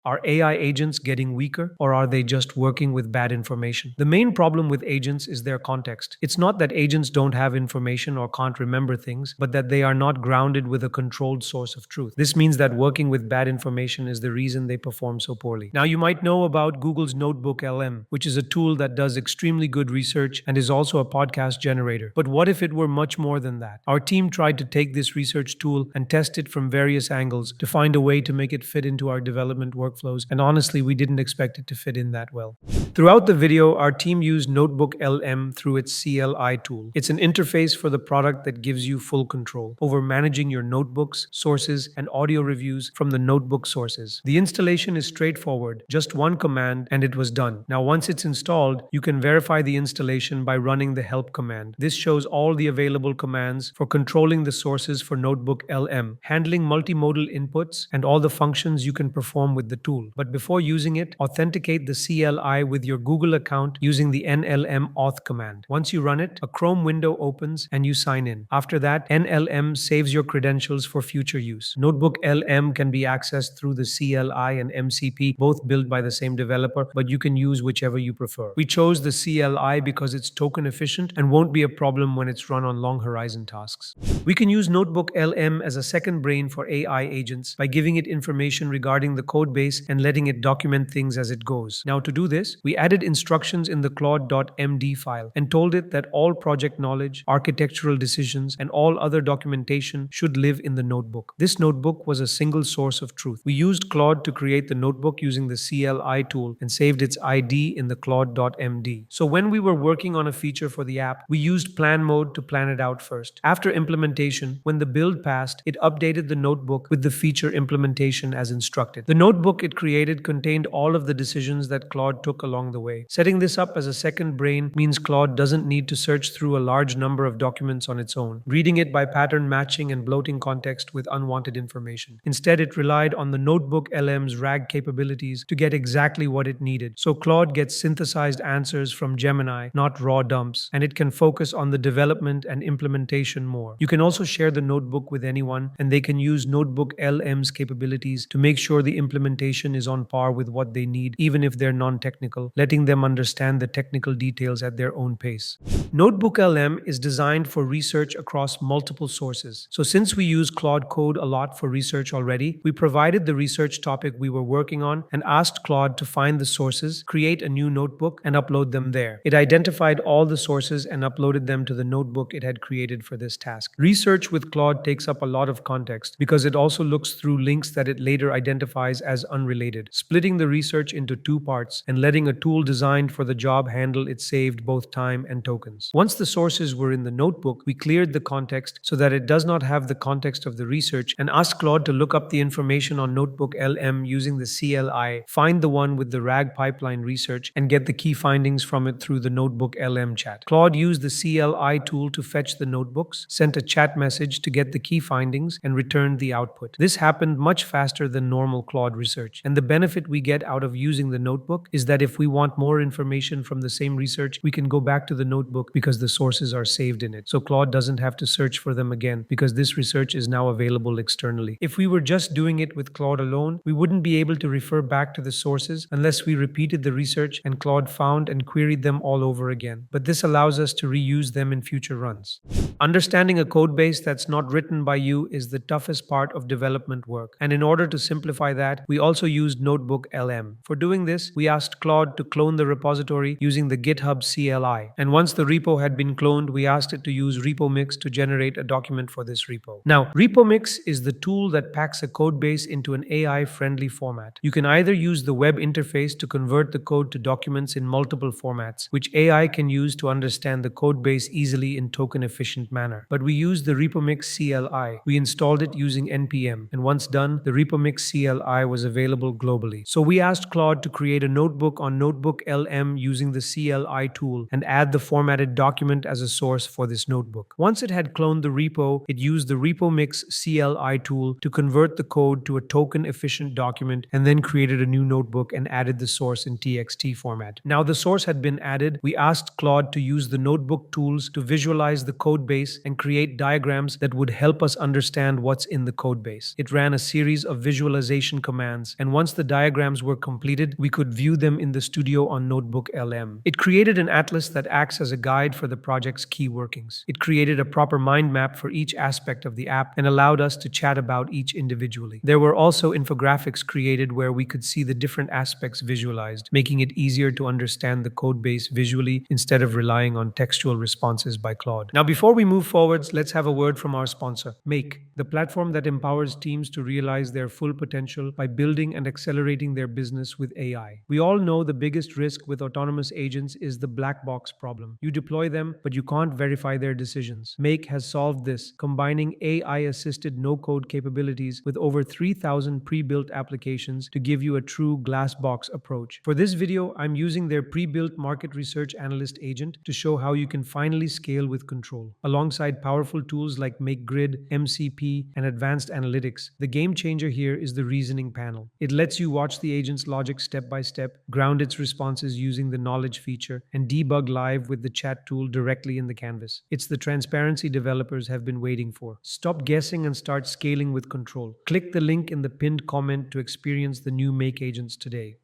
Are AI agents getting weaker, or are they just working with bad information? The main problem with agents is their context. It's not that agents don't have information or can't remember things, but that they are not grounded with a controlled source of truth. This means that working with bad information is the reason they perform so poorly. Now, you might know about Google's NotebookLM, which is a tool that does extremely good research and is also a podcast generator. But what if it were much more than that? Our team tried to take this research tool and test it from various angles to find a way to make it fit into our development workflows, and honestly, we didn't expect it to fit in that well. Throughout the video, our team used NotebookLM through its CLI tool. It's an interface for the product that gives you full control over managing your notebooks, sources, and audio reviews from the notebook sources. The installation is straightforward, just one command, and it was done. Now, once it's installed, you can verify the installation by running the help command. This shows all the available commands for controlling the sources for NotebookLM, handling multimodal inputs, and all the functions you can perform with the tool. But before using it, authenticate the CLI with your Google account using the NLM auth command. Once you run it, a Chrome window opens and you sign in. After that, NLM saves your credentials for future use. NotebookLM can be accessed through the CLI and MCP, both built by the same developer, but you can use whichever you prefer. We chose the CLI because it's token efficient and won't be a problem when it's run on long horizon tasks. We can use NotebookLM as a second brain for AI agents by giving it information regarding the codebase and letting it document things as it goes. Now, to do this, we added instructions in the Claude.md file and told it that all project knowledge, architectural decisions, and all other documentation should live in the notebook. This notebook was a single source of truth. We used Claude to create the notebook using the CLI tool and saved its ID in the Claude.md. So when we were working on a feature for the app, we used plan mode to plan it out first. After implementation, when the build passed, it updated the notebook with the feature implementation as instructed. The notebook it created contained all of the decisions that Claude took along the way. Setting this up as a second brain means Claude doesn't need to search through a large number of documents on its own, reading it by pattern matching and bloating context with unwanted information. Instead, it relied on the NotebookLM's RAG capabilities to get exactly what it needed. So Claude gets synthesized answers from Gemini, not raw dumps, and it can focus on the development and implementation more. You can also share the notebook with anyone, and they can use NotebookLM's capabilities to make sure the implementation is on par with what they need, even if they're non-technical, letting them understand the technical details at their own pace. NotebookLM is designed for research across multiple sources. So since we use Claude Code a lot for research already, we provided the research topic we were working on and asked Claude to find the sources, create a new notebook, and upload them there. It identified all the sources and uploaded them to the notebook it had created for this task. Research with Claude takes up a lot of context because it also looks through links that it later identifies as unrelated. Splitting the research into two parts and letting a tool designed for the job handle it saved both time and tokens. Once the sources were in the notebook, we cleared the context so that it does not have the context of the research and asked Claude to look up the information on NotebookLM using the CLI, find the one with the RAG pipeline research, and get the key findings from it through the NotebookLM chat. Claude used the CLI tool to fetch the notebooks, sent a chat message to get the key findings, and returned the output. This happened much faster than normal Claude research, and the benefit we get out of using the notebook is that if we want more information from the same research, we can go back to the notebook because the sources are saved in it. So Claude doesn't have to search for them again because this research is now available externally. If we were just doing it with Claude alone, we wouldn't be able to refer back to the sources unless we repeated the research and Claude found and queried them all over again. But this allows us to reuse them in future runs. Understanding a code base that's not written by you is the toughest part of development work. And in order to simplify that, we also used NotebookLM. For doing this, we asked Claude to clone the repository using the GitHub CLI. And once the repo had been cloned, we asked it to use RepoMix to generate a document for this repo. Now, RepoMix is the tool that packs a code base into an AI-friendly format. You can either use the web interface to convert the code to documents in multiple formats, which AI can use to understand the code base easily in token-efficient manner. But we used the RepoMix CLI. We installed it using NPM, and once done, the RepoMix CLI was available globally. So we asked Claude to create a notebook on NotebookLM using the CLI tool and add the formatted document as a source for this notebook. Once it had cloned the repo, it used the RepoMix CLI tool to convert the code to a token-efficient document and then created a new notebook and added the source in TXT format. Now the source had been added, we asked Claude to use the notebook tools to visualize the code base and create diagrams that would help us understand what's in the code base. It ran a series of visualization commands and once the diagrams were completed, we could view them in the studio on NotebookLM. It created an atlas that acts as a guide for the project's key workings. It created a proper mind map for each aspect of the app and allowed us to chat about each individually. There were also infographics created where we could see the different aspects visualized, making it easier to understand the code base visually instead of relying on textual responses by Claude. Now, before we move forwards, let's have a word from our sponsor, Make, the platform that empowers teams to realize their full potential by building and accelerating their business with AI. We all know the biggest risk with autonomous agents is the black box problem. You deploy them, but you can't verify their decisions. Make has solved this, combining AI-assisted no-code capabilities with over 3,000 pre-built applications to give you a true glass box approach. For this video, I'm using their pre-built market research analyst agent to show how you can finally scale with control. Alongside powerful tools like MakeGrid, MCP, and advanced analytics, the game changer here is the reasoning panel. It lets you watch the agent's logic step by step, ground its responses using the knowledge feature, and debug live with the chat tool directly in the canvas. It's the transparency developers have been waiting for. Stop guessing and start scaling with control. Click the link in the pinned comment to experience the new Make agents today.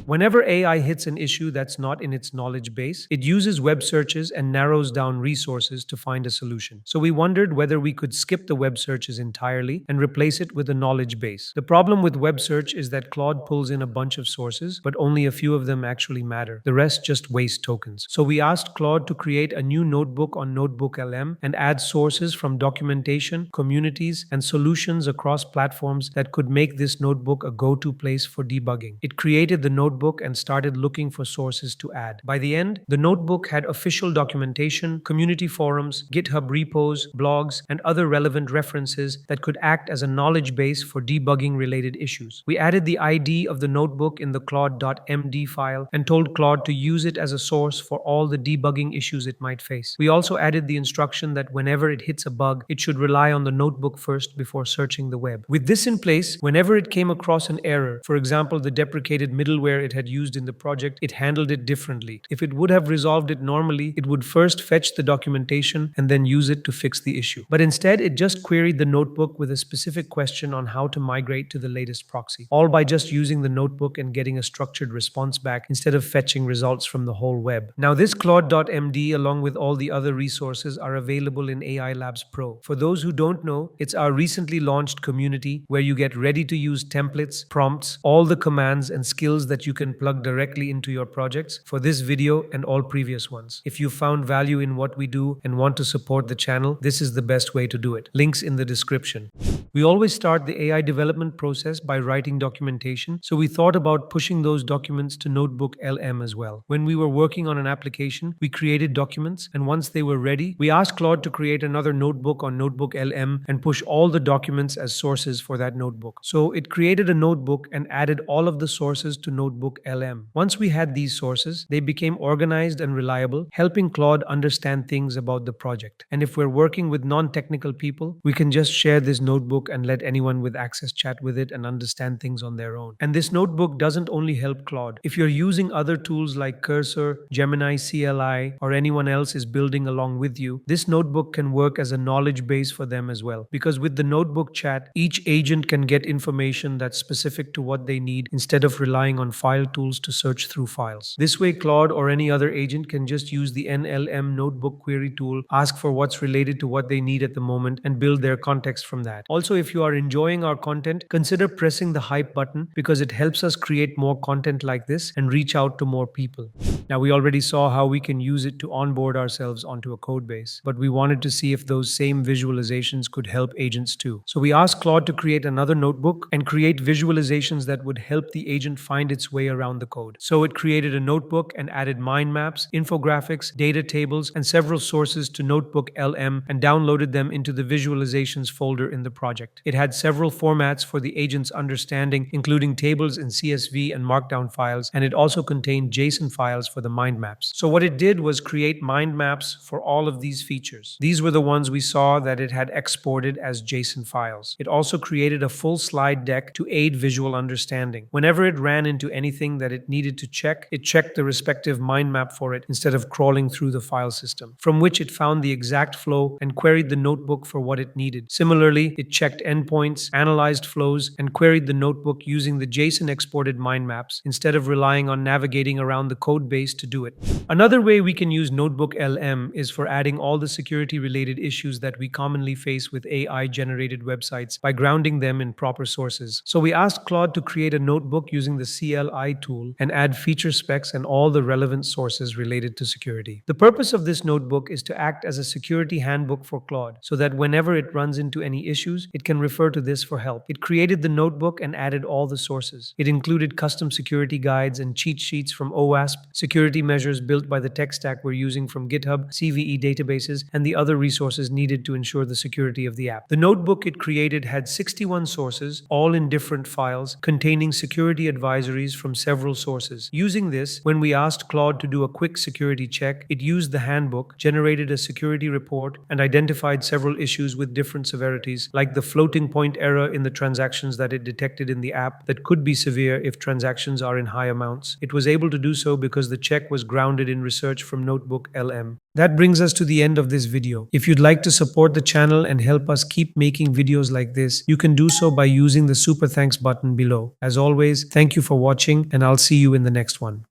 Whenever AI hits an issue that's not in its knowledge base, it uses web searches and narrows down resources to find a solution. So we wondered whether we could skip the web searches entirely and replace it with a knowledge base. The problem with web search is that Claude pulls in a bunch of sources, but only a few of them actually matter. The rest just waste tokens. So we asked Claude to create a new notebook on NotebookLM and add sources from documentation, communities, and solutions across platforms that could make this notebook a go-to place for debugging. It created the notebook and started looking for sources to add. By the end, the notebook had official documentation, community forums, GitHub repos, blogs, and other relevant references that could act as a knowledge base for debugging related issues. We added the ID of the notebook in the Claude.md file and told Claude to use it as a source for all the debugging issues it might face. We also added the instruction that whenever it hits a bug, it should rely on the notebook first before searching the web. With this in place, whenever it came across an error, for example, the deprecated middleware it had used in the project, it handled it differently. If it would have resolved it normally, it would first fetch the documentation and then use it to fix the issue. But instead, it just queried the notebook with a specific question on how to migrate to the latest proxy, all by just using the notebook and getting a structured response back instead of fetching results from the whole web. Now, this Claude.md, along with all the other resources, are available in AI Labs Pro. For those who don't know, it's our recently launched community where you get ready-to-use templates, prompts, all the commands and skills that you can plug directly into your projects for this video and all previous ones. If you found value in what we do and want to support the channel, this is the best way to do it. Links in the description. We always start the AI development process by writing documentation, so we thought about pushing those documents to NotebookLM as well. When we were working on an application, we created documents, and once they were ready, we asked Claude to create another notebook on NotebookLM and push all the documents as sources for that notebook. So it created a notebook and added all of the sources to NotebookLM. Once we had these sources, they became organized and reliable, helping Claude understand things about the project. And if we're working with non-technical people, we can just share this notebook and let anyone with access chat with it and understand things on their own. And this notebook doesn't only help Claude. If you're using other tools like Cursor, Gemini CLI, or anyone else is building along with you, this notebook can work as a knowledge base for them as well. Because with the notebook chat, each agent can get information that's specific to what they need instead of relying on file tools to search through files. This way, Claude or any other agent can just use the NLM notebook query tool, ask for what's related to what they need at the moment, and build their context from that. Also, if you are enjoying our content, consider pressing the hype button because it helps us create more content like this and reach out to more people. Now, we already saw how we can use it to onboard ourselves onto a code base, but we wanted to see if those same visualizations could help agents too. So we asked Claude to create another notebook and create visualizations that would help the agent find its way around the code. So it created a notebook and added mind maps, infographics, data tables, and several sources to NotebookLM and downloaded them into the visualizations folder in the project. It had several formats for the agent's understanding, including tables in CSV and Markdown files, and it also contained JSON files for for the mind maps. So what it did was create mind maps for all of these features. These were the ones we saw that it had exported as JSON files. It also created a full slide deck to aid visual understanding. Whenever it ran into anything that it needed to check, it checked the respective mind map for it instead of crawling through the file system, from which it found the exact flow and queried the notebook for what it needed. Similarly, it checked endpoints, analyzed flows, and queried the notebook using the JSON exported mind maps instead of relying on navigating around the code base to do it. Another way we can use NotebookLM is for adding all the security-related issues that we commonly face with AI-generated websites by grounding them in proper sources. So we asked Claude to create a notebook using the CLI tool and add feature specs and all the relevant sources related to security. The purpose of this notebook is to act as a security handbook for Claude, so that whenever it runs into any issues, it can refer to this for help. It created the notebook and added all the sources. It included custom security guides and cheat sheets from OWASP, security measures built by the tech stack we're using from GitHub, CVE databases, and the other resources needed to ensure the security of the app. The notebook it created had 61 sources, all in different files, containing security advisories from several sources. Using this, when we asked Claude to do a quick security check, it used the handbook, generated a security report, and identified several issues with different severities, like the floating point error in the transactions that it detected in the app that could be severe if transactions are in high amounts. It was able to do so because the check was grounded in research from NotebookLM. That brings us to the end of this video. If you'd like to support the channel and help us keep making videos like this, you can do so by using the super thanks button below. As always, thank you for watching, and I'll see you in the next one.